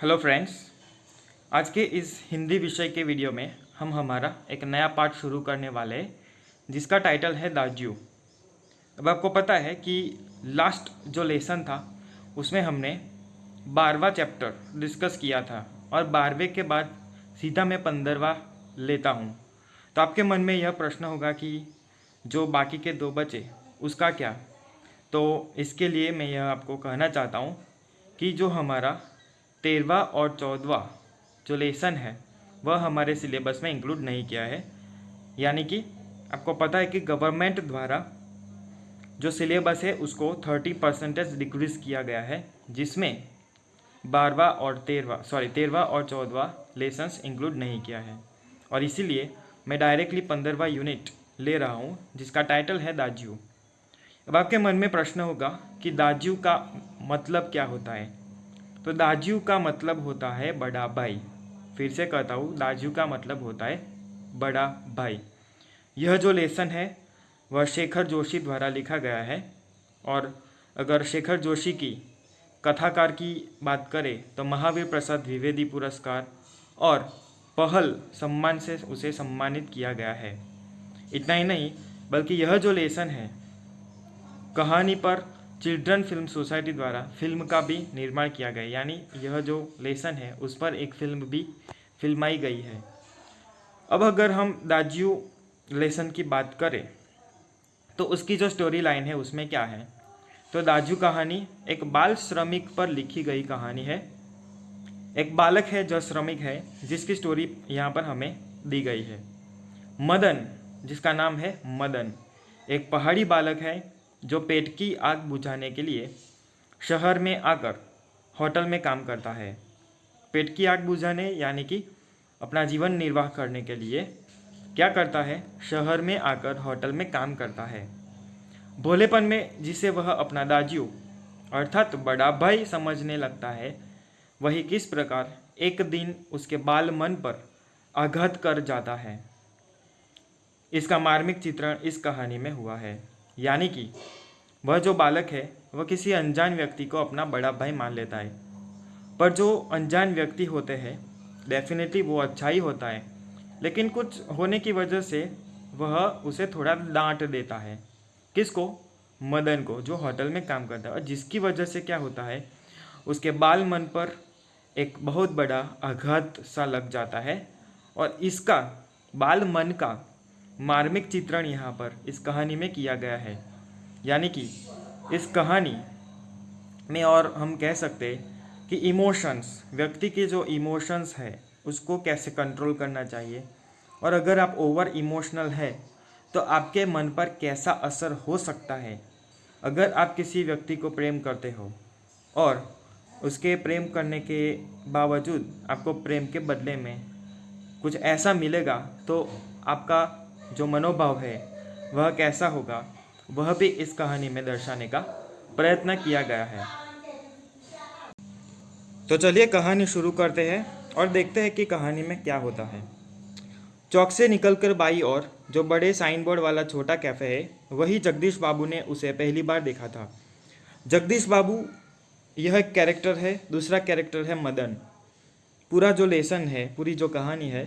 Hello friends, आज के इस हिंदी विषय के वीडियो में हम हमारा एक नया पार्ट शुरू करने वाले हैं जिसका टाइटल है दाज्यू। अब आपको पता है कि लास्ट जो लेसन था उसमें हमने 12वां चैप्टर डिस्कस किया था और 12वें के बाद सीधा मैं 15वां लेता हूँ। तो आपके मन में यह प्रश्न होगा कि जो बाकी के दो बचे उसका क्या। तो इसके लिए मैं यह आपको कहना चाहता हूँ कि जो हमारा 13वां और 14वां जो लेसन है वह हमारे सिलेबस में इंक्लूड नहीं किया है। यानी कि आपको पता है कि गवर्नमेंट द्वारा जो सिलेबस है उसको 30% डिक्रीज किया गया है, जिसमें 13वां और 14वां लेसन्स इंक्लूड नहीं किया है। और इसीलिए मैं डायरेक्टली 15वां यूनिट ले रहा हूँ जिसका टाइटल है दाज्यू। अब आपके मन में प्रश्न होगा कि दाज्यू का मतलब क्या होता है। तो दाज्यू का मतलब होता है बड़ा भाई। फिर से कहता हूँ, दाज्यू का मतलब होता है बड़ा भाई। यह जो लेसन है वह शेखर जोशी द्वारा लिखा गया है। और अगर शेखर जोशी की कथाकार की बात करें तो महावीर प्रसाद द्विवेदी पुरस्कार और पहल सम्मान से उसे सम्मानित किया गया है। इतना ही नहीं, बल्कि यह जो लेसन है कहानी पर चिल्ड्रन फिल्म सोसाइटी द्वारा फिल्म का भी निर्माण किया गया, यानी यह जो लेसन है उस पर एक फिल्म भी फिल्माई गई है। अब अगर हम दाज्यू लेसन की बात करें तो उसकी जो स्टोरी लाइन है उसमें क्या है। तो दाज्यू कहानी एक बाल श्रमिक पर लिखी गई कहानी है। एक बालक है जो श्रमिक है जिसकी स्टोरी यहाँ पर हमें दी गई है। मदन, जिसका नाम है मदन, एक पहाड़ी बालक है जो पेट की आग बुझाने के लिए शहर में आकर होटल में काम करता है। पेट की आग बुझाने यानी कि अपना जीवन निर्वाह करने के लिए क्या करता है, शहर में आकर होटल में काम करता है। भोलेपन में जिसे वह अपना दाज्यू अर्थात बड़ा भाई समझने लगता है, वही किस प्रकार एक दिन उसके बाल मन पर आघात कर जाता है, इसका मार्मिक चित्रण इस कहानी में हुआ है। यानी कि वह जो बालक है वह किसी अनजान व्यक्ति को अपना बड़ा भाई मान लेता है, पर जो अनजान व्यक्ति होते हैं डेफिनेटली वो अच्छा ही होता है, लेकिन कुछ होने की वजह से वह उसे थोड़ा डांट देता है। किसको? मदन को, जो होटल में काम करता है। और जिसकी वजह से क्या होता है, उसके बाल मन पर एक बहुत बड़ा आघात सा लग जाता है। और इसका बाल मन का मार्मिक चित्रण यहाँ पर इस कहानी में किया गया है। यानी कि इस कहानी में और हम कह सकते हैं कि इमोशंस, व्यक्ति के जो इमोशंस है उसको कैसे कंट्रोल करना चाहिए, और अगर आप ओवर इमोशनल है तो आपके मन पर कैसा असर हो सकता है। अगर आप किसी व्यक्ति को प्रेम करते हो और उसके प्रेम करने के बावजूद आपको प्रेम के बदले में कुछ ऐसा मिलेगा तो आपका जो मनोभाव है वह कैसा होगा, वह भी इस कहानी में दर्शाने का प्रयत्न किया गया है। तो चलिए कहानी शुरू करते हैं और देखते हैं कि कहानी में क्या होता है। चौक से निकलकर बाई और जो बड़े साइन बोर्ड वाला छोटा कैफ़े है वही जगदीश बाबू ने उसे पहली बार देखा था। जगदीश बाबू यह एक कैरेक्टर है, दूसरा कैरेक्टर है मदन। पूरा जो लेसन है, पूरी जो कहानी है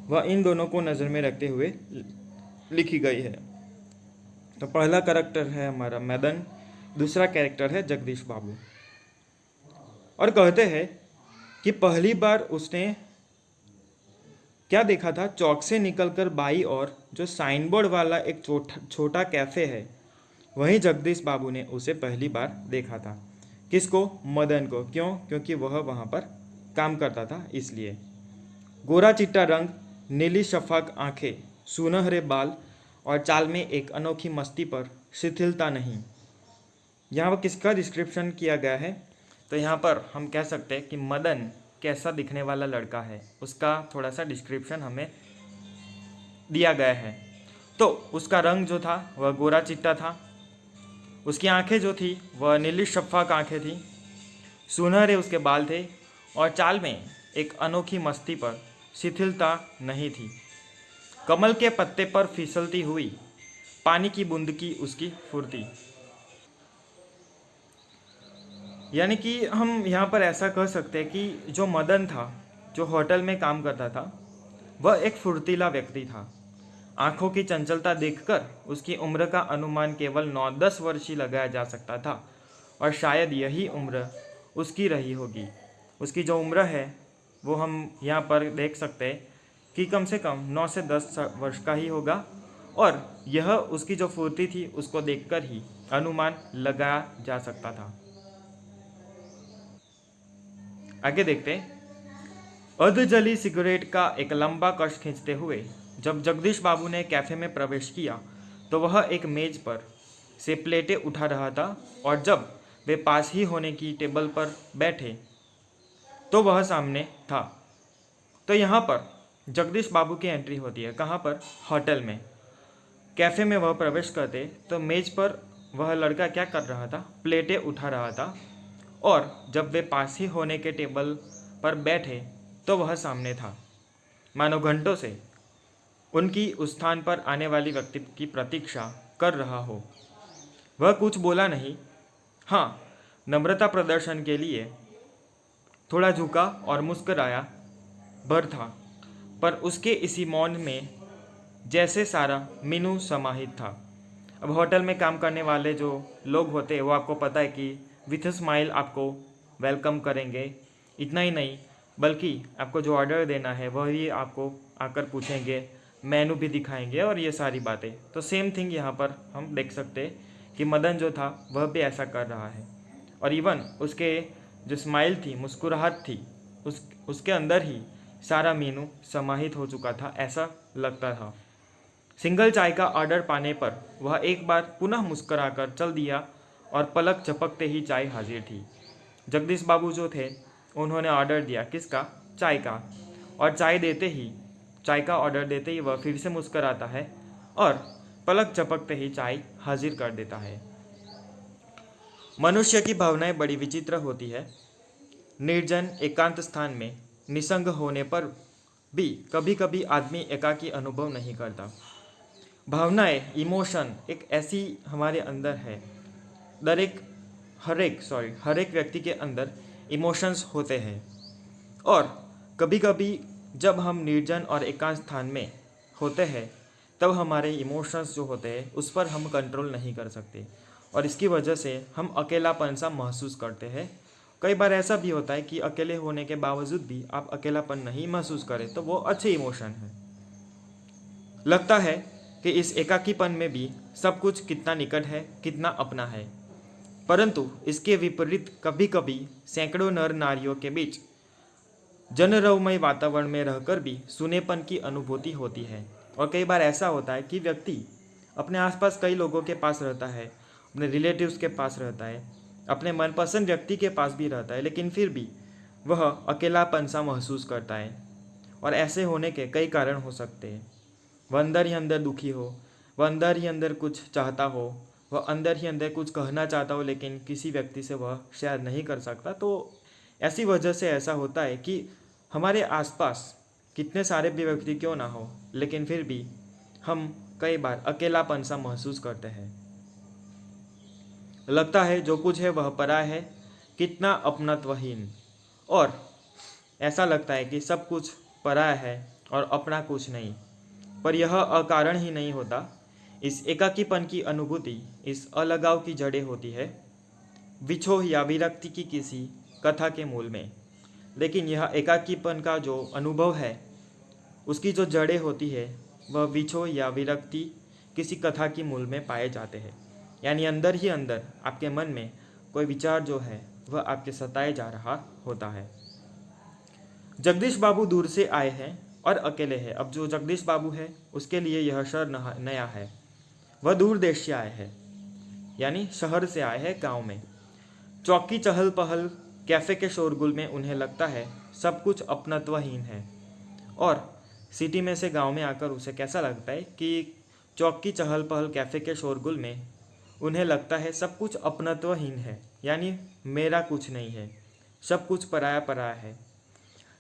वह इन दोनों को नज़र में रखते हुए लिखी गई है। तो पहला कैरेक्टर है हमारा मदन, दूसरा कैरेक्टर है जगदीश बाबू। और कहते हैं कि पहली बार उसने क्या देखा था, चौक से निकलकर बाई और जो साइन बोर्ड वाला एक छोटा कैफ़े है वहीं जगदीश बाबू ने उसे पहली बार देखा था। किसको? मदन को। क्यों? क्योंकि वह वहाँ पर काम करता था इसलिए। गोरा चिट्टा रंग, नीली शफाक आंखें, सुनहरे बाल और चाल में एक अनोखी मस्ती पर शिथिलता नहीं। यहाँ पर किसका डिस्क्रिप्शन किया गया है, तो यहाँ पर हम कह सकते हैं कि मदन कैसा दिखने वाला लड़का है उसका थोड़ा सा डिस्क्रिप्शन हमें दिया गया है। तो उसका रंग जो था वह गोरा चिट्टा था, उसकी आंखें जो थी वह नीली शफाक आंखें थी, सुनहरे उसके बाल थे और चाल में एक अनोखी मस्ती पर शिथिलता नहीं थी। कमल के पत्ते पर फिसलती हुई पानी की बूंद की उसकी फुर्ती। यानी कि हम यहाँ पर ऐसा कह सकते हैं कि जो मदन था, जो होटल में काम करता था, वह एक फुर्तीला व्यक्ति था। आंखों की चंचलता देखकर उसकी उम्र का अनुमान केवल 9-10 वर्ष ही लगाया जा सकता था और शायद यही उम्र उसकी रही होगी। उसकी जो उम्र है वो हम यहाँ पर देख सकते हैं कि कम से कम 9 से 10 वर्ष का ही होगा और यह उसकी जो फुर्ती थी उसको देखकर ही अनुमान लगाया जा सकता था। आगे देखते हैं। अर्धजली सिगरेट का एक लंबा कश खींचते हुए जब जगदीश बाबू ने कैफे में प्रवेश किया तो वह एक मेज पर से प्लेटें उठा रहा था और जब वे पास ही होने की टेबल पर बैठे तो वह सामने था। तो यहाँ पर जगदीश बाबू की एंट्री होती है। कहाँ पर? होटल में। कैफे में वह प्रवेश करते तो मेज पर वह लड़का क्या कर रहा था? प्लेटें उठा रहा था और जब वे पास ही होने के टेबल पर बैठे तो वह सामने था। मानो घंटों से उनकी उस स्थान पर आने वाली व्यक्ति की प्रतीक्षा कर रहा हो। वह कुछ बोला नहीं। हाँ, नम्रता प्रदर्शन के लिए थोड़ा झुका और मुस्कराया भर था, पर उसके इसी मौन में जैसे सारा मीनू समाहित था। अब होटल में काम करने वाले जो लोग होते हैं वो आपको पता है कि विथ स्माइल आपको वेलकम करेंगे। इतना ही नहीं बल्कि आपको जो ऑर्डर देना है वह भी आपको आकर पूछेंगे, मेनू भी दिखाएंगे और ये सारी बातें। तो सेम थिंग यहाँ पर हम देख सकते हैं कि मदन जो था वह भी ऐसा कर रहा है और इवन उसके जो स्माइल थी, मुस्कुराहट थी, उसके अंदर ही सारा मीनू समाहित हो चुका था, ऐसा लगता था। सिंगल चाय का ऑर्डर पाने पर वह एक बार पुनः मुस्कुराकर चल दिया और पलक झपकते ही चाय हाजिर थी। जगदीश बाबू जो थे उन्होंने ऑर्डर दिया, किसका? चाय का। और चाय का ऑर्डर देते ही वह फिर से मुस्कुराता है और पलक झपकते ही चाय हाजिर कर देता है। मनुष्य की भावनाएं बड़ी विचित्र होती है। निर्जन एकांत स्थान में निसंग होने पर भी कभी कभी आदमी एकाकी अनुभव नहीं करता। भावनाएं, इमोशन एक ऐसी हमारे अंदर है। हर एक व्यक्ति के अंदर इमोशंस होते हैं और कभी कभी जब हम निर्जन और एकांत स्थान में होते हैं तब हमारे इमोशंस जो होते हैं उस पर हम कंट्रोल नहीं कर सकते और इसकी वजह से हम अकेलापन सा महसूस करते हैं। कई बार ऐसा भी होता है कि अकेले होने के बावजूद भी आप अकेलापन नहीं महसूस करें तो वो अच्छे इमोशन है। लगता है कि इस एकाकीपन में भी सब कुछ कितना निकट है, कितना अपना है, परंतु इसके विपरीत कभी कभी सैकड़ों नर नारियों के बीच जनरवमय वातावरण में रहकर भी सुनेपन की अनुभूति होती है। और कई बार ऐसा होता है कि व्यक्ति अपने आसपास कई लोगों के पास रहता है, अपने रिलेटिव्स के पास रहता है, अपने मनपसंद व्यक्ति के पास भी रहता है, लेकिन फिर भी वह अकेलापन सा महसूस करता है। और ऐसे होने के कई कारण हो सकते हैं। वह अंदर ही अंदर दुखी हो, वह अंदर ही अंदर कुछ चाहता हो, वह अंदर ही अंदर कुछ कहना चाहता हो लेकिन किसी व्यक्ति से वह शेयर नहीं कर सकता। तो ऐसी वजह से ऐसा होता है कि हमारे आसपास कितने सारे भी व्यक्ति क्यों ना हो लेकिन फिर भी हम कई बार अकेलापन सा महसूस करते हैं। लगता है जो कुछ है वह पराया है, कितना अपनत्वहीन, और ऐसा लगता है कि सब कुछ पराया है और अपना कुछ नहीं। पर यह अकारण ही नहीं होता। इस एकाकीपन की अनुभूति, इस अलगाव की जड़ें होती है विछोह या विरक्ति की किसी कथा के मूल में। लेकिन यह एकाकीपन का जो अनुभव है उसकी जो जड़ें होती है वह विछोह या विरक्ति किसी कथा की मूल में पाए जाते हैं। यानी अंदर ही अंदर आपके मन में कोई विचार जो है वह आपके सताए जा रहा होता है। जगदीश बाबू दूर से आए हैं और अकेले हैं। अब जो जगदीश बाबू है उसके लिए यह शहर नया है। वह दूर देश से आए हैं, यानी शहर से आए हैं गांव में। चौक की चहल पहल, कैफ़े के शोरगुल में उन्हें लगता है सब कुछ अपनत्वहीन है। और सिटी में से गांव में आकर उसे कैसा लगता है कि चौक की चहल पहल, कैफ़े के शोरगुल में उन्हें लगता है सब कुछ अपनत्वहीन है, यानी मेरा कुछ नहीं है, सब कुछ पराया पराया है।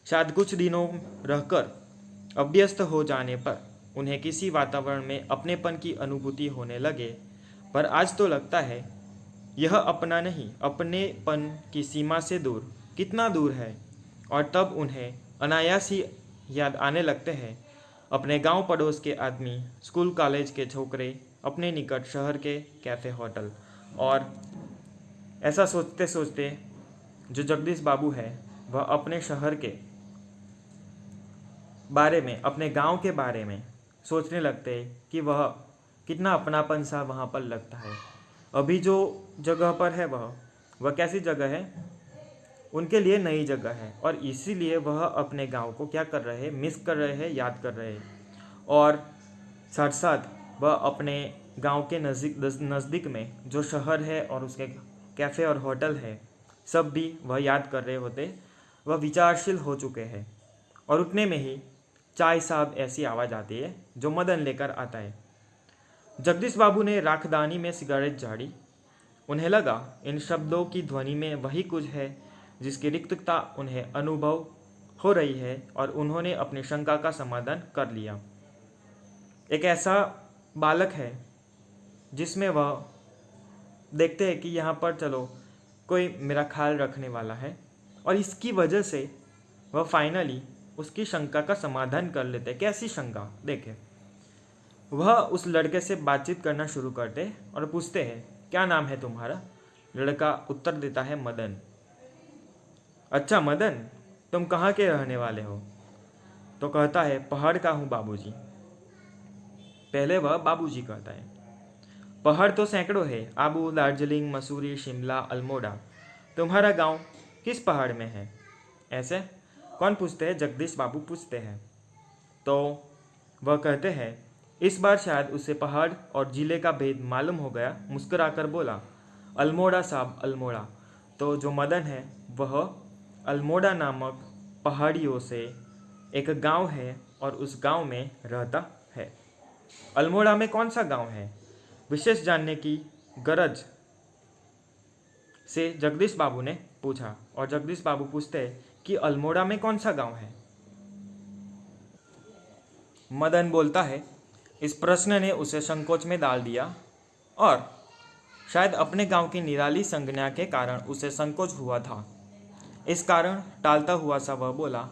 शायद कुछ दिनों रहकर अभ्यस्त हो जाने पर उन्हें किसी वातावरण में अपनेपन की अनुभूति होने लगे, पर आज तो लगता है यह अपना नहीं, अपनेपन की सीमा से दूर, कितना दूर है। और तब उन्हें अनायास ही याद आने लगते हैं अपने गांव पड़ोस के आदमी, स्कूल कॉलेज के छोकरे, अपने निकट शहर के कैफ़े होटल। और ऐसा सोचते सोचते जो जगदीश बाबू है वह अपने शहर के बारे में, अपने गांव के बारे में सोचने लगते हैं कि वह कितना अपनापन सा वहाँ पर लगता है। अभी जो जगह पर है वह कैसी जगह है, उनके लिए नई जगह है, और इसीलिए वह अपने गांव को क्या कर रहे हैं, मिस कर रहे हैं, याद कर रहे हैं। और साथ साथ वह अपने गांव के नज़दीक में जो शहर है और उसके कैफ़े और होटल है सब भी वह याद कर रहे होते। वह विचारशील हो चुके हैं। और उतने में ही चाय साहब ऐसी आवाज़ आती है जो मदन लेकर आता है। जगदीश बाबू ने राखदानी में सिगरेट झाड़ी। उन्हें लगा इन शब्दों की ध्वनि में वही कुछ है जिसकी रिक्तता उन्हें अनुभव हो रही है, और उन्होंने अपनी शंका का समाधान कर लिया। एक ऐसा बालक है जिसमें वह देखते हैं कि यहाँ पर चलो कोई मेरा ख्याल रखने वाला है, और इसकी वजह से वह फाइनली उसकी शंका का समाधान कर लेते हैं। कैसी शंका देखें, वह उस लड़के से बातचीत करना शुरू करते और पूछते हैं क्या नाम है तुम्हारा। लड़का उत्तर देता है मदन। अच्छा मदन, तुम कहाँ के रहने वाले हो? तो कहता है पहाड़ का हूँ बाबूजी। पहले वह बाबूजी कहता है। पहाड़ तो सैकड़ों है, आबू, दार्जिलिंग, मसूरी, शिमला, अल्मोड़ा। तुम्हारा गांव किस पहाड़ में है? ऐसे कौन पूछते हैं? जगदीश बाबू पूछते हैं। तो वह कहते हैं इस बार शायद उसे पहाड़ और जिले का भेद मालूम हो गया। मुस्कुराकर बोला अल्मोड़ा साहब, अल्मोड़ा। तो जो मदन है वह अल्मोड़ा नामक पहाड़ियों से एक गांव है और उस गांव में रहता है। अल्मोड़ा में कौन सा गांव है? विशेष जानने की गरज से जगदीश बाबू ने पूछा। और जगदीश बाबू पूछते हैं कि अल्मोड़ा में कौन सा गांव है? मदन बोलता है इस प्रश्न ने उसे संकोच में डाल दिया, और शायद अपने गांव की निराली संज्ञा के कारण उसे संकोच हुआ था। इस कारण टालता हुआ सा वह बोला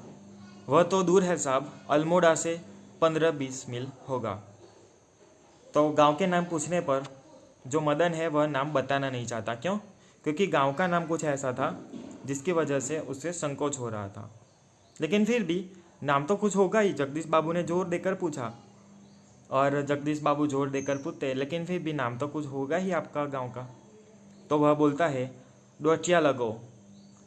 वह तो दूर है साहब, अल्मोड़ा से 15-20 मील होगा। तो गांव के नाम पूछने पर जो मदन है वह नाम बताना नहीं चाहता। क्यों? क्योंकि गांव का नाम कुछ ऐसा था जिसकी वजह से उसे संकोच हो रहा था। लेकिन फिर भी नाम तो कुछ होगा ही। जगदीश बाबू ने जोर देकर पूछा, और जगदीश बाबू जोर देकर पूछते लेकिन फिर भी नाम तो कुछ होगा ही आपका गांव का। तो वह बोलता है डोटिया लगो।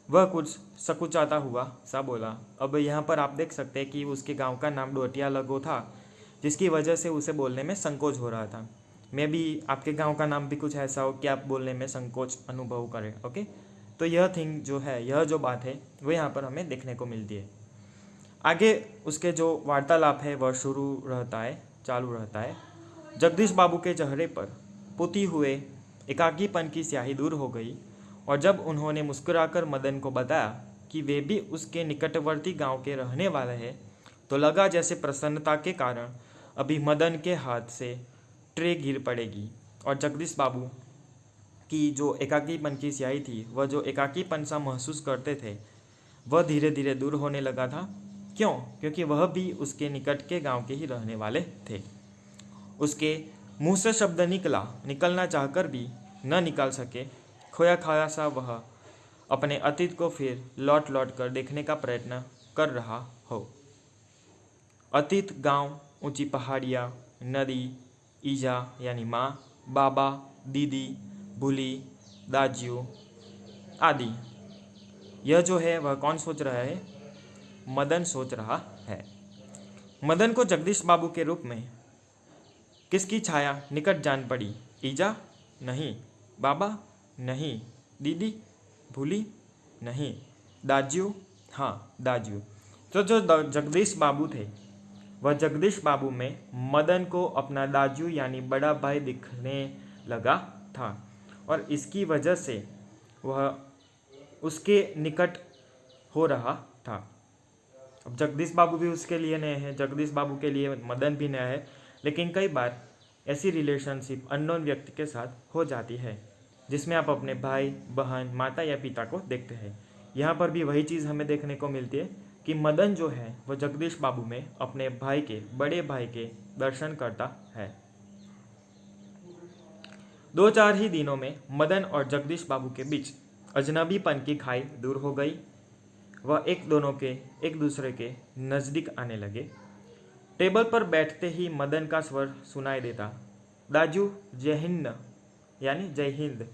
वह कुछ सकुचाता हुआ सा बोला। अब यहाँ पर आप देख सकते हैं कि उसके गांव का नाम डोटिया लगो था, जिसकी वजह से उसे बोलने में संकोच हो रहा था। मे भी आपके गांव का नाम भी कुछ ऐसा हो कि आप बोलने में संकोच अनुभव करें। ओके, तो यह थिंग जो है, यह जो बात है वो यहाँ पर हमें देखने को मिलती है। आगे उसके जो वार्तालाप है वह चालू रहता है। जगदीश बाबू के चेहरे पर पुती हुए एकाकीपन की स्याही दूर हो गई, और जब उन्होंने मुस्कुराकर मदन को बताया कि वे भी उसके निकटवर्ती गांव के रहने वाले हैं, तो लगा जैसे प्रसन्नता के कारण अभी मदन के हाथ से ट्रे गिर पड़ेगी, और जगदीश बाबू की जो एकाकीपन की स्याही थी, वह जो एकाकीपन सा महसूस करते थे, वह धीरे धीरे दूर होने लगा था। क्यों? क्योंकि वह भी उसके निकट के गांव के ही रहने वाले थे। उसके मुंह से शब्द निकलना चाहकर भी न निकाल सके। खोया खाया सा वह अपने अतीत को फिर लौट लौट कर देखने का प्रयत्न कर रहा हो। अतीत, गांव, ऊंची पहाड़ियाँ, नदी, ईजा यानी माँ, बाबा, दीदी, भूली, दाजियों आदि। यह जो है वह कौन सोच रहा है? मदन सोच रहा है। मदन को जगदीश बाबू के रूप में किसकी छाया निकट जान पड़ी? ईजा? नहीं। बाबा? नहीं। दीदी? भूली? नहीं। दाजियों? हाँ, दाजियों। तो जो जगदीश बाबू थे, वह जगदीश बाबू में मदन को अपना दाजू यानी बड़ा भाई दिखने लगा था, और इसकी वजह से वह उसके निकट हो रहा था। अब जगदीश बाबू भी उसके लिए नए हैं, जगदीश बाबू के लिए मदन भी नया है। लेकिन कई बार ऐसी रिलेशनशिप अननोन व्यक्ति के साथ हो जाती है। जिसमें आप अपने भाई बहन माता या पिता को देखते हैं। यहाँ पर भी वही चीज़ हमें देखने को मिलती है कि मदन जो है वह जगदीश बाबू में अपने भाई के बड़े भाई के दर्शन करता है। 2-4 ही दिनों में मदन और जगदीश बाबू के बीच अजनबीपन की खाई दूर हो गई। वह एक दूसरे के नज़दीक आने लगे। टेबल पर बैठते ही मदन का स्वर सुनाई देता, दाजू जय हिंद, यानी जय हिंद।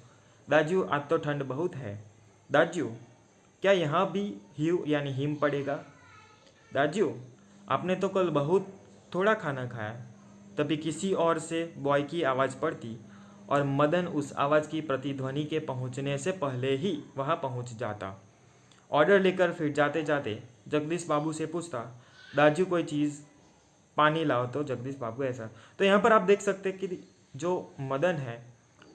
दाजू आज तो ठंड बहुत है। दाजू क्या यहाँ भी ह्यू यानी हिम पड़ेगा? दाजू आपने तो कल बहुत थोड़ा खाना खाया। तभी किसी और से बॉय की आवाज़ पड़ती और मदन उस आवाज़ की प्रतिध्वनि के पहुँचने से पहले ही वहाँ पहुँच जाता। ऑर्डर लेकर फिर जाते जाते जगदीश बाबू से पूछता, दाजू कोई चीज़ पानी लाओ। तो जगदीश बाबू ऐसा। तो यहाँ पर आप देख सकते हैं कि जो मदन है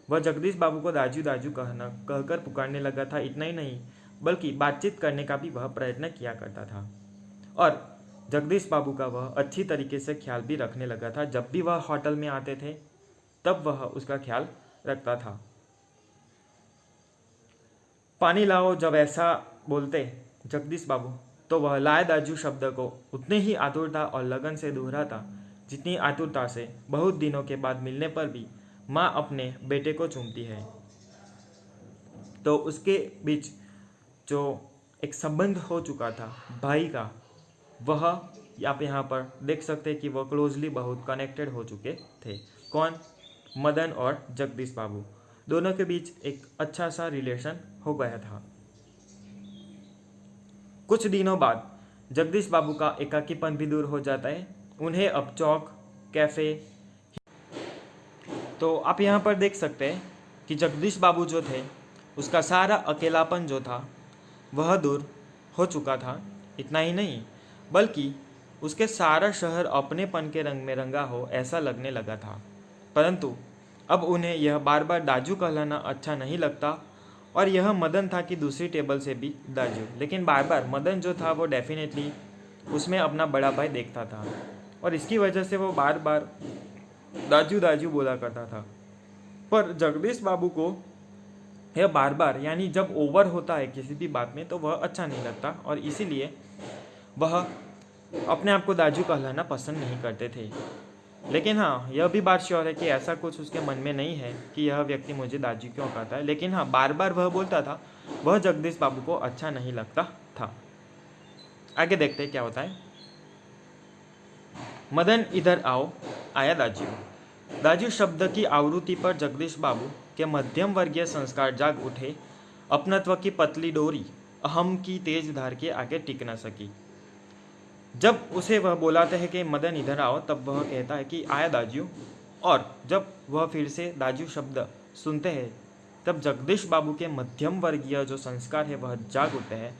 वह जगदीश बाबू को दाजू दाजू कहकर पुकारने लगा था। इतना ही नहीं बल्कि बातचीत करने का भी वह प्रयत्न किया करता था और जगदीश बाबू का वह अच्छी तरीके से ख्याल भी रखने लगा था। जब भी वह होटल में आते थे तब वह उसका ख्याल रखता था। पानी लाओ जब ऐसा बोलते जगदीश बाबू तो वह लाए दाजू शब्द को उतने ही आतुरता और लगन से दोहराता जितनी आतुरता से बहुत दिनों के बाद मिलने पर भी माँ अपने बेटे को चूमती है। तो उसके बीच जो एक संबंध हो चुका था भाई का, वह आप यहाँ पर देख सकते हैं कि वह क्लोजली बहुत कनेक्टेड हो चुके थे। कौन? मदन और जगदीश बाबू दोनों के बीच एक अच्छा सा रिलेशन हो गया था। कुछ दिनों बाद जगदीश बाबू का एकाकीपन भी दूर हो जाता है। उन्हें अब चौक कैफ़े, तो आप यहाँ पर देख सकते हैं कि जगदीश बाबू जो थे उसका सारा अकेलापन जो था वह दूर हो चुका था। इतना ही नहीं बल्कि उसके सारा शहर अपनेपन के रंग में रंगा हो ऐसा लगने लगा था। परंतु अब उन्हें यह बार बार दाजू कहलाना अच्छा नहीं लगता और यह मदन था कि दूसरी टेबल से भी दाजू, लेकिन बार बार मदन जो था वो डेफिनेटली उसमें अपना बड़ा भाई देखता था और इसकी वजह से वो बार बार दाजू दाजू बोला करता था। पर जगदीश बाबू को यह बार बार यानी जब ओवर होता है किसी भी बात में तो वह अच्छा नहीं लगता और इसीलिए वह अपने आप को दाजू कहलाना पसंद नहीं करते थे। लेकिन हाँ, यह भी बात श्योर है कि ऐसा कुछ उसके मन में नहीं है कि यह व्यक्ति मुझे दाजू क्यों कहता है। लेकिन हाँ, बार बार वह बोलता था, वह जगदीश बाबू को अच्छा नहीं लगता था। आगे देखते हैं क्या होता है। मदन इधर आओ, आया दाजू। दाजू शब्द की आवृत्ति पर जगदीश बाबू के मध्यम वर्गीय संस्कार जाग उठे। अपनत्व की पतली डोरी अहम की तेज धार के आगे टिक न सकी। जब उसे वह बुलाते हैं कि मदन इधर आओ तब वह कहता है कि आया दाजू, और जब वह फिर से दाजू शब्द सुनते हैं तब जगदीश बाबू के मध्यम वर्गीय जो संस्कार है वह जाग उठते हैं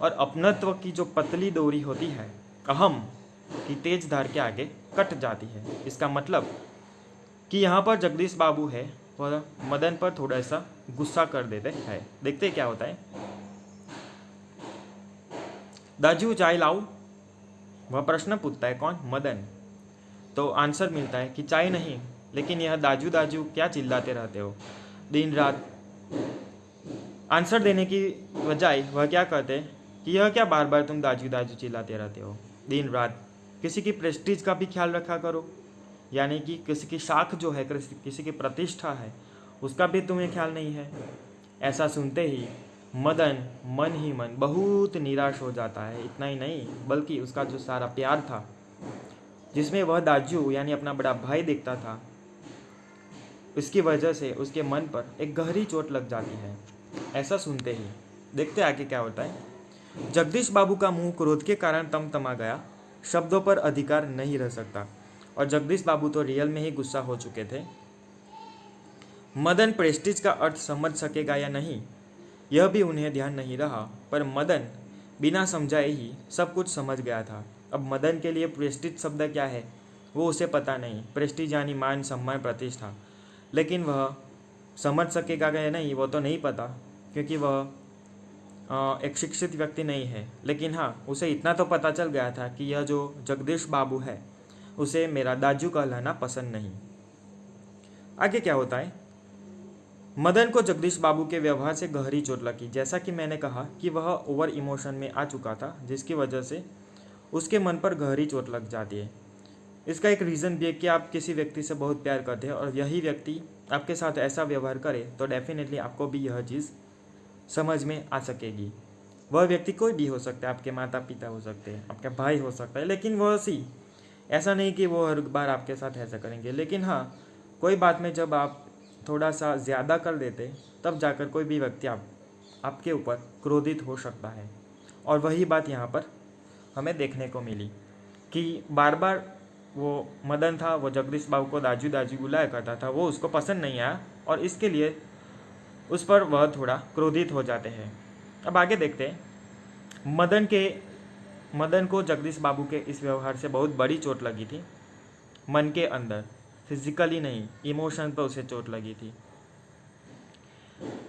और अपनत्व की जो पतली डोरी होती है अहम की तेज धार के आगे कट जाती है। इसका मतलब कि यहाँ पर जगदीश बाबू है वह मदन पर थोड़ा सा गुस्सा कर देते हैं। देखते हैं क्या होता है। दाजू चाय लाऊं? वह प्रश्न पूछता है। कौन? मदन। तो आंसर मिलता है कि चाय नहीं, लेकिन यह दाजू दाजू क्या चिल्लाते रहते हो दिन रात। आंसर देने की बजाय वह क्या कहते हैं कि यह क्या बार बार तुम दाजू दाजू चिल्लाते रहते हो दिन रात। किसी की प्रेस्टीज का भी ख्याल रखा करो, यानी कि किसी की शाख जो है, किसी की प्रतिष्ठा है, उसका भी तुम्हें ख्याल नहीं है। ऐसा सुनते ही मदन मन ही मन बहुत निराश हो जाता है। इतना ही नहीं बल्कि उसका जो सारा प्यार था जिसमें वह दाजू यानी अपना बड़ा भाई देखता था, उसकी वजह से उसके मन पर एक गहरी चोट लग जाती है। ऐसा सुनते ही देखते आगे क्या होता है। जगदीश बाबू का मुंह क्रोध के कारण तमतमा गया। शब्दों पर अधिकार नहीं रह सकता और जगदीश बाबू तो रियल में ही गुस्सा हो चुके थे। मदन प्रेस्टीज का अर्थ समझ सकेगा या नहीं यह भी उन्हें ध्यान नहीं रहा, पर मदन बिना समझाए ही सब कुछ समझ गया था। अब मदन के लिए प्रेस्टीज शब्द क्या है वो उसे पता नहीं। प्रेस्टीज यानी मान सम्मान प्रतिष्ठा, लेकिन वह समझ सकेगा या नहीं वो तो नहीं पता क्योंकि वह एक शिक्षित व्यक्ति नहीं है। लेकिन हाँ, उसे इतना तो पता चल गया था कि यह जो जगदीश बाबू है उसे मेरा दाजू कहलाना पसंद नहीं। आगे क्या होता है। मदन को जगदीश बाबू के व्यवहार से गहरी चोट लगी। जैसा कि मैंने कहा कि वह ओवर इमोशन में आ चुका था, जिसकी वजह से उसके मन पर गहरी चोट लग जाती है। इसका एक रीज़न भी है कि आप किसी व्यक्ति से बहुत प्यार करते हैं और यही व्यक्ति आपके साथ ऐसा व्यवहार करे तो डेफिनेटली आपको भी यह चीज़ समझ में आ सकेगी। वह व्यक्ति कोई भी हो सकता है, आपके माता पिता हो सकते हैं, आपका भाई हो सकता है, लेकिन वह ऐसा नहीं कि वो हर बार आपके साथ ऐसा करेंगे। लेकिन हाँ, कोई बात में जब आप थोड़ा सा ज़्यादा कर देते तब जाकर कोई भी व्यक्ति आपके ऊपर क्रोधित हो सकता है। और वही बात यहाँ पर हमें देखने को मिली कि बार बार वो मदन था, वो जगदीश बाबू को दाजू दाजू बुलाया करता था, वो उसको पसंद नहीं आया और इसके लिए उस पर वह थोड़ा क्रोधित हो जाते हैं। अब आगे देखते हैं। मदन को जगदीश बाबू के इस व्यवहार से बहुत बड़ी चोट लगी थी, मन के अंदर, फिजिकली नहीं, इमोशन पर उसे चोट लगी थी।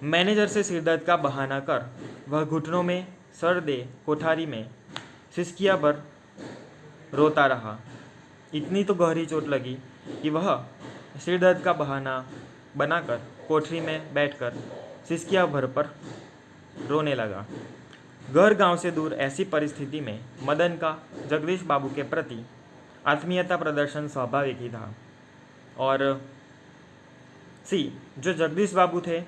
मैनेजर से सिरदर्द का बहाना कर वह घुटनों में सर दे कोठारी में सिसकिया भर रोता रहा। इतनी तो गहरी चोट लगी कि वह सिरदर्द का बहाना बनाकर कोठरी में बैठकर सिसकिया भर पर रोने लगा। घर गांव से दूर ऐसी परिस्थिति में मदन का जगदीश बाबू के प्रति आत्मीयता प्रदर्शन स्वाभाविक ही था। और जो जगदीश बाबू थे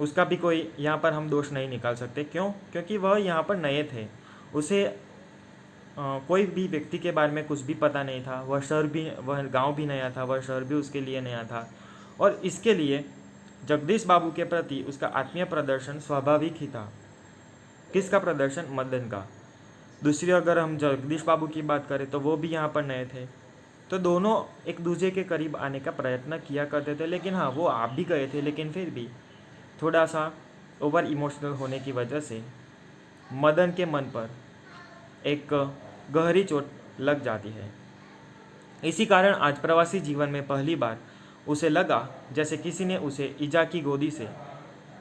उसका भी कोई यहाँ पर हम दोष नहीं निकाल सकते। क्यों? क्योंकि वह यहाँ पर नए थे, उसे कोई भी व्यक्ति के बारे में कुछ भी पता नहीं था। वह गांव भी नया था, वह शहर भी उसके लिए नया था और इसके लिए जगदीश बाबू के प्रति उसका आत्मीय प्रदर्शन स्वाभाविक ही था। किसका प्रदर्शन? मदन का। दूसरी अगर हम जगदीश बाबू की बात करें तो वो भी यहाँ पर नए थे, तो दोनों एक दूसरे के करीब आने का प्रयत्न किया करते थे। लेकिन हाँ, वो आप भी गए थे, लेकिन फिर भी थोड़ा सा ओवर इमोशनल होने की वजह से मदन के मन पर एक गहरी चोट लग जाती है। इसी कारण आज प्रवासी जीवन में पहली बार उसे लगा जैसे किसी ने उसे ईजा की गोदी से,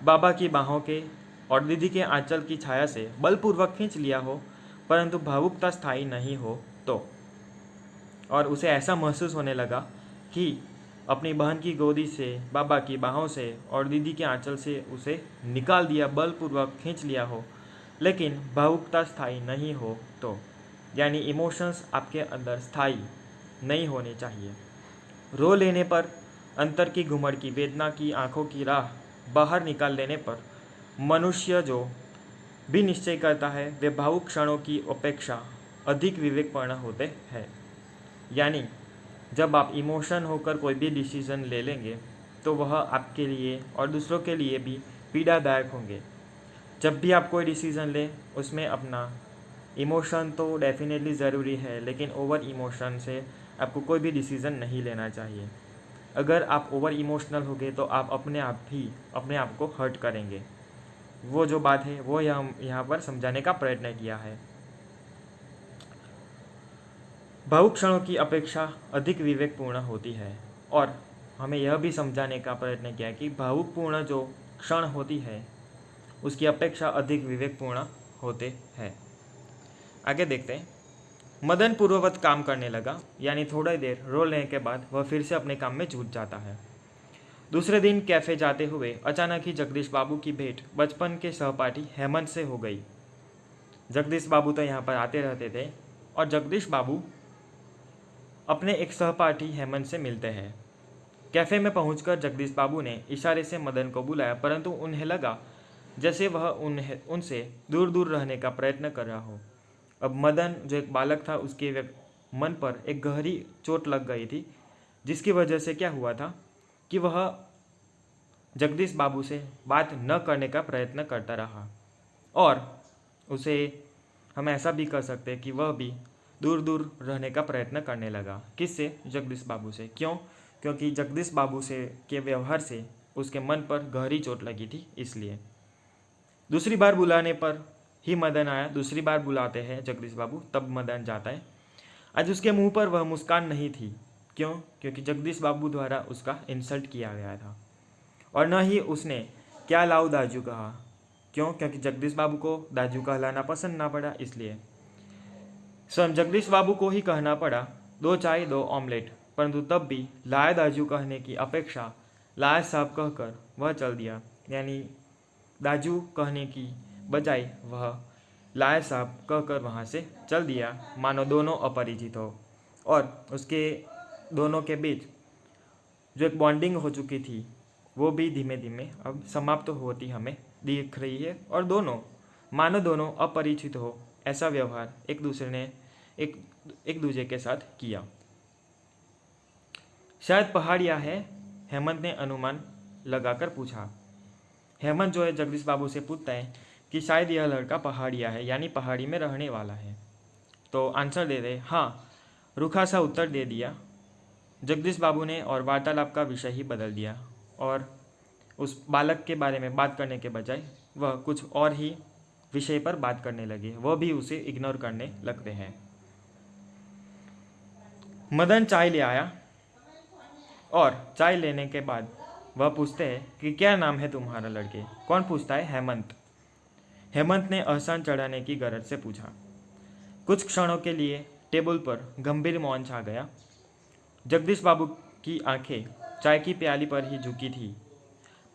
बाबा की बाहों के और दीदी के आंचल की छाया से बलपूर्वक खींच लिया हो, परंतु भावुकता स्थायी नहीं हो तो। और उसे ऐसा महसूस होने लगा कि अपनी बहन की गोदी से, बाबा की बाहों से और दीदी के आंचल से उसे निकाल दिया, बलपूर्वक खींच लिया हो, लेकिन भावुकता स्थायी नहीं हो तो, यानी इमोशंस आपके अंदर स्थायी नहीं होने चाहिए। रो लेने पर, अंतर की घुमड़ की वेदना की आंखों की राह बाहर निकाल लेने पर मनुष्य जो भी निश्चय करता है वे भावुक क्षणों की अपेक्षा अधिक विवेकपूर्ण होते हैं। यानी जब आप इमोशन होकर कोई भी डिसीज़न ले लेंगे तो वह आपके लिए और दूसरों के लिए भी पीड़ादायक होंगे। जब भी आप कोई डिसीज़न लें उसमें अपना इमोशन तो डेफिनेटली ज़रूरी है, लेकिन ओवर इमोशन से आपको कोई भी डिसीज़न नहीं लेना चाहिए। अगर आप ओवर इमोशनल होंगे तो आप अपने आप को हर्ट करेंगे। वो जो बात है वो यहाँ पर समझाने का प्रयत्न किया है। भावुक क्षणों की अपेक्षा अधिक विवेकपूर्ण होती है और हमें यह भी समझाने का प्रयत्न किया कि भावुकपूर्ण जो क्षण होती है उसकी अपेक्षा अधिक विवेकपूर्ण होते हैं। आगे देखते हैं। मदन पूर्ववत काम करने लगा, यानी थोड़ी देर रो लेने के बाद वह फिर से अपने काम में जुट जाता है। दूसरे दिन कैफ़े जाते हुए अचानक ही जगदीश बाबू की भेंट बचपन के सहपाठी हेमंत से हो गई। जगदीश बाबू तो यहाँ पर आते रहते थे और जगदीश बाबू अपने एक सहपाठी हेमंत से मिलते हैं। कैफ़े में पहुंचकर जगदीश बाबू ने इशारे से मदन को बुलाया, परंतु उन्हें लगा जैसे वह उनसे दूर दूर रहने का प्रयत्न कर रहा हो। अब मदन जो एक बालक था उसके मन पर एक गहरी चोट लग गई थी, जिसकी वजह से क्या हुआ था कि वह जगदीश बाबू से बात न करने का प्रयत्न करता रहा और उसे हम ऐसा भी कर सकते हैं कि वह भी दूर दूर रहने का प्रयत्न करने लगा। किससे? जगदीश बाबू से। क्यों? क्योंकि जगदीश बाबू से के व्यवहार से उसके मन पर गहरी चोट लगी थी, इसलिए। दूसरी बार बुलाने पर ही मदन आया। दूसरी बार बुलाते हैं जगदीश बाबू, तब मदन जाता है। आज उसके मुंह पर वह मुस्कान नहीं थी। क्यों? क्योंकि जगदीश बाबू द्वारा उसका इंसल्ट किया गया था और न ही उसने क्या लाओ दाजू कहा। क्यों? क्योंकि जगदीश बाबू को दाजू कहलाना पसंद ना पड़ा, इसलिए स्वयं जगदीश बाबू को ही कहना पड़ा 2 चाय 2 ऑमलेट, परंतु तब भी लाया दाजू कहने की अपेक्षा लायक साहब कहकर वह चल दिया, यानी दाजू कहने की बजाय वह लायक साहब कहकर वहाँ से चल दिया, मानो दोनों अपरिचित हो। और उसके दोनों के बीच जो एक बॉन्डिंग हो चुकी थी वो भी धीमे धीमे अब समाप्त होती हमें दिख रही है। और दोनों मानो दोनों अपरिचित हो ऐसा व्यवहार एक दूसरे ने एक दूसरे के साथ किया। शायद पहाड़िया है, हेमंत ने अनुमान लगाकर पूछा। हेमंत जो है जगदीश बाबू से पूछता है कि शायद यह लड़का पहाड़िया है, यानी पहाड़ी में रहने वाला है। तो आंसर दे दे हाँ, रूखा सा उत्तर दे दिया जगदीश बाबू ने और वार्तालाप का विषय ही बदल दिया और उस बालक के बारे में बात करने के बजाय वह कुछ और ही विषय पर बात करने लगे, वह भी उसे इग्नोर करने लगते हैं। मदन चाय ले आया और चाय लेने के बाद वह पूछते हैं कि क्या नाम है तुम्हारा लड़के। कौन पूछता है? हेमंत। हेमंत ने एहसान चढ़ाने की गरज से पूछा। कुछ क्षणों के लिए टेबल पर गंभीर मौन छा गया। जगदीश बाबू की आंखें चाय की प्याली पर ही झुकी थी।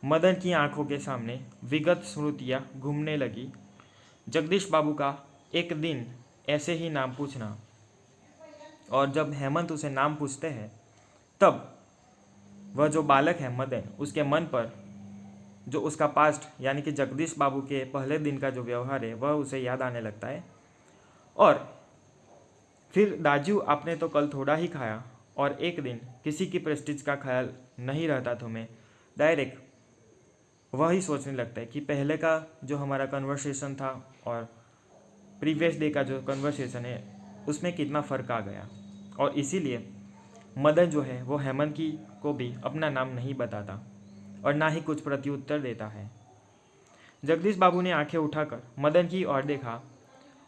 मदन की आंखों के सामने विगत स्मृतियाँ घूमने लगी। जगदीश बाबू का एक दिन ऐसे ही नाम पूछना, और जब हेमंत उसे नाम पूछते हैं तब वह जो बालक है मदन, उसके मन पर जो उसका पास्ट यानी कि जगदीश बाबू के पहले दिन का जो व्यवहार है वह उसे याद आने लगता है। और फिर दाजू आपने तो कल थोड़ा ही खाया और एक दिन किसी की प्रेस्टीज का ख्याल नहीं रहता तुम्हें, डायरेक्ट वही सोचने लगता है कि पहले का जो हमारा कन्वर्सेशन था और प्रीवियस डे का जो कन्वर्सेशन है उसमें कितना फ़र्क आ गया। और इसीलिए मदन जो है वो हेमंत की को भी अपना नाम नहीं बताता और ना ही कुछ प्रत्युत्तर देता है। जगदीश बाबू ने आंखें उठाकर मदन की ओर देखा।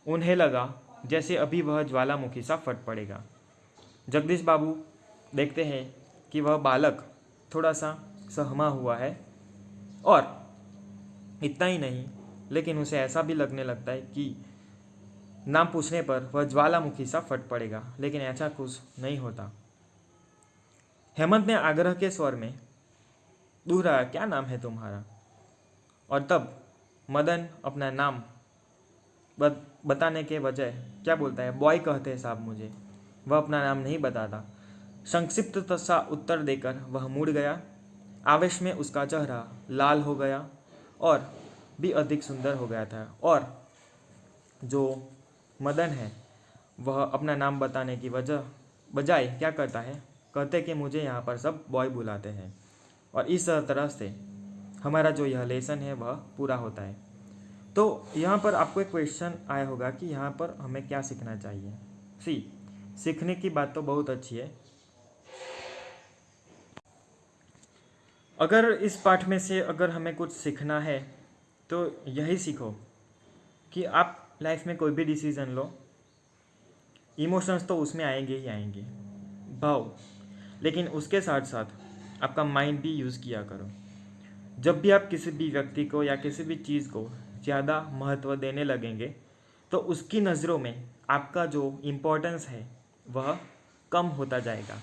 उन्हें लगा जैसे अभी वह ज्वालामुखी सा फट पड़ेगा। जगदीश बाबू देखते हैं कि वह बालक थोड़ा सा सहमा हुआ है और इतना ही नहीं, लेकिन उसे ऐसा भी लगने लगता है कि नाम पूछने पर वह ज्वालामुखी सा फट पड़ेगा, लेकिन ऐसा कुछ नहीं होता। हेमंत ने आग्रह के स्वर में दोहराया, क्या नाम है तुम्हारा? और तब मदन अपना नाम बताने के बजाय क्या बोलता है? बॉय कहते हैं साहब मुझे। वह अपना नाम नहीं बताता। संक्षिप्त सा उत्तर देकर वह मुड़ गया। आवेश में उसका चेहरा लाल हो गया और भी अधिक सुंदर हो गया था। और जो मदन है वह अपना नाम बताने की बजाय क्या करता है? कहते कि मुझे यहाँ पर सब बॉय बुलाते हैं। और इस तरह से हमारा जो यह लेसन है वह पूरा होता है। तो यहाँ पर आपको एक क्वेश्चन आया होगा कि यहाँ पर हमें क्या सीखना चाहिए। सीखने की बात तो बहुत अच्छी है। अगर इस पाठ में से अगर हमें कुछ सीखना है तो यही सीखो कि आप लाइफ में कोई भी डिसीज़न लो, इमोशंस तो उसमें आएंगे ही आएंगे, भाव, लेकिन उसके साथ साथ आपका माइंड भी यूज़ किया करो। जब भी आप किसी भी व्यक्ति को या किसी भी चीज़ को ज़्यादा महत्व देने लगेंगे तो उसकी नज़रों में आपका जो इम्पोर्टेंस है वह कम होता जाएगा।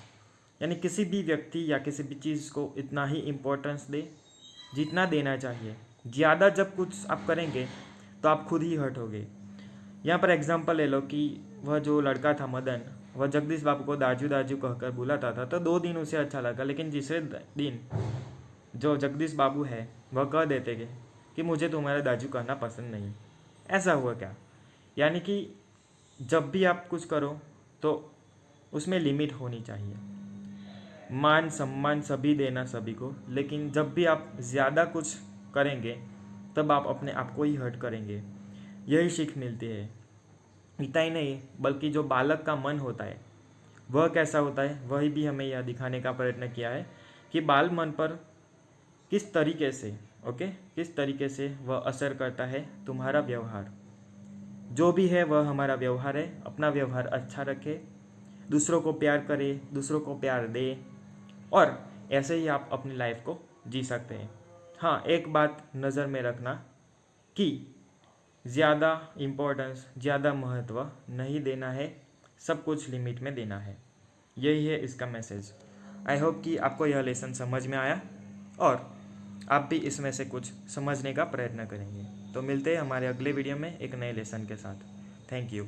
यानी किसी भी व्यक्ति या किसी भी चीज़ को इतना ही इम्पोर्टेंस दे जितना देना चाहिए। ज़्यादा जब कुछ आप करेंगे तो आप खुद ही हर्ट होगे। यहाँ पर एग्जांपल ले लो कि वह जो लड़का था मदन, वह जगदीश बाबू को दाजू दाजू कहकर बुलाता था तो 2 दिन उसे अच्छा लगा, लेकिन तीसरे दिन जो जगदीश बाबू है वह कह देते कि मुझे तुम्हारा दाजू कहना पसंद नहीं। ऐसा हुआ क्या? यानी कि जब भी आप कुछ करो तो उसमें लिमिट होनी चाहिए। मान सम्मान सभी देना सभी को, लेकिन जब भी आप ज़्यादा कुछ करेंगे तब आप अपने आप को ही हर्ट करेंगे। यही सीख मिलती है। इतना ही नहीं, बल्कि जो बालक का मन होता है वह कैसा होता है वही भी हमें यह दिखाने का प्रयत्न किया है कि बाल मन पर किस तरीके से वह असर करता है तुम्हारा व्यवहार। जो भी है वह हमारा व्यवहार है। अपना व्यवहार अच्छा रखे, दूसरों को प्यार करे, दूसरों को प्यार दे, और ऐसे ही आप अपनी लाइफ को जी सकते हैं। हाँ, एक बात नज़र में रखना कि ज़्यादा इम्पोर्टेंस, ज़्यादा महत्व नहीं देना है, सब कुछ लिमिट में देना है। यही है इसका मैसेज। आई होप कि आपको यह लेसन समझ में आया। और आप भी इसमें से कुछ समझने का प्रयत्न करेंगे। तो मिलते हैं हमारे अगले वीडियो में एक नए लेसन के साथ। Thank you.